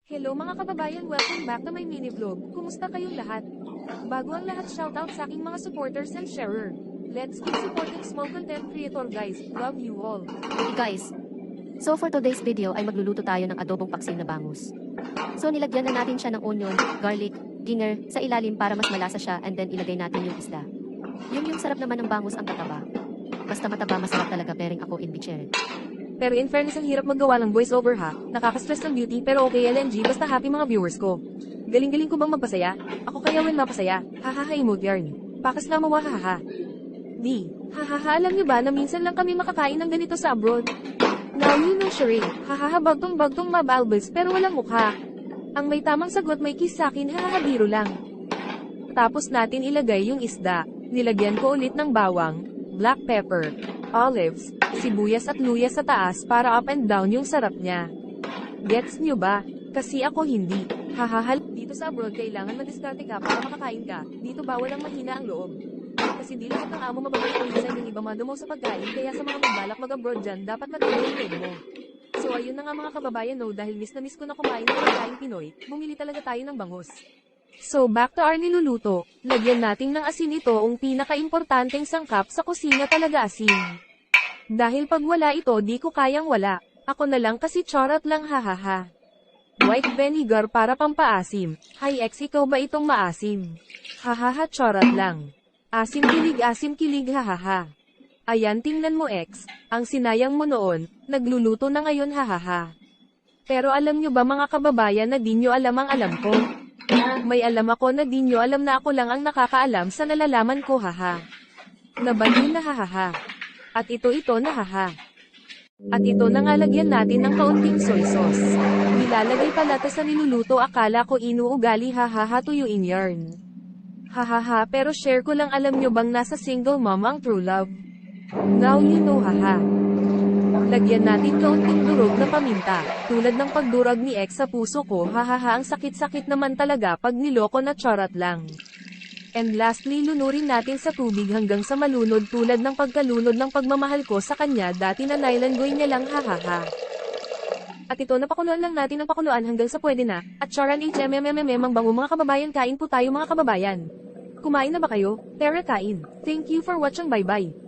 Hello mga kababayan, welcome back to my mini vlog. Kumusta kayong lahat? Bago ang lahat, shoutout sa aking mga supporters and sharer. Let's keep supporting small content creator guys. Love you all. Hey guys! So for today's video ay magluluto tayo ng adobong paksiw na bangus. So nilagyan na natin siya ng onion, garlic, ginger sa ilalim para mas malasa siya and then ilagay natin yung isda. Yung sarap naman ng bangus ang tataba. Basta mataba masarap talaga pairing ako in bicheret. Pero in fairness, ang hirap maggawa ng voice over ha. Nakaka-stress ng beauty pero okay LNG basta happy mga viewers ko. Galing-galing ko bang magpasaya? Ako kaya win mapasaya. Hahaha emote yarn. Pakas na mawa hahaha. Di. Hahaha, alam niyo ba na minsan lang kami makakain ng ganito sa abroad? Now you know Sheree. Hahaha, bagtong-bagtong mabalbas pero walang mukha. Ang may tamang sagot may kiss sakin, hahaha biro lang. Tapos natin ilagay yung isda. Nilagyan ko ulit ng bawang, black pepper, olives, sibuyas at luya sa taas para up and down yung sarap niya. Gets nyo ba? Kasi ako hindi. Hahaha, dito sa abroad kailangan madiskarte ka para makakain ka. Dito bawal ang mahina ang loob. Kasi di lahat ng amo mababait ang design ng iba madumaw sa pagkain kaya sa mga magbalak mag-abroad dyan dapat matulog ang loob mo. So ayun na nga mga kababayan no, dahil miss na miss ko na kumain ng pagkain Pinoy, bumili talaga tayo ng bangus. So back to our niluluto, lagyan natin ng asin ito ang pinaka-importanteng sangkap sa kusina talaga asin. Dahil pag wala ito di ko kayang wala, ako na lang kasi charot lang hahaha. White vinegar para pampaasim, hi ex ikaw ba itong maasim? Hahaha charot lang. Asim kilig hahaha. Ayan tingnan mo ex, ang sinayang mo noon, nagluluto na ngayon hahaha. Pero alam nyo ba mga kababayan na di nyo alam ang alam ko? May alam ako na di nyo alam na ako lang ang nakakaalam sa nalalaman ko haha. Nabaliw na hahaha. At ito na haha. At ito na nga lagyan natin ng kaunting soy sauce. Nilalagay pala to sa niluluto akala ko inuugali hahaha tuyuin yarn. Hahaha pero share ko lang alam nyo bang nasa single mom ang true love. Now you know haha. Lagyan natin kaunting durog na paminta, tulad ng pagdurog ni ex sa puso ko hahaha ang sakit-sakit naman talaga pag niloko na charot lang. And lastly lunurin natin sa tubig hanggang sa malunod tulad ng pagkalunod ng pagmamahal ko sa kanya dati na nailangoy niya lang hahaha. At ito napakuluan lang natin ng pakuluan hanggang sa pwede na, at charan HMMMM ang bango mga kababayan kain po tayo mga kababayan. Kumain na ba kayo? Tara kain. Thank you for watching bye bye.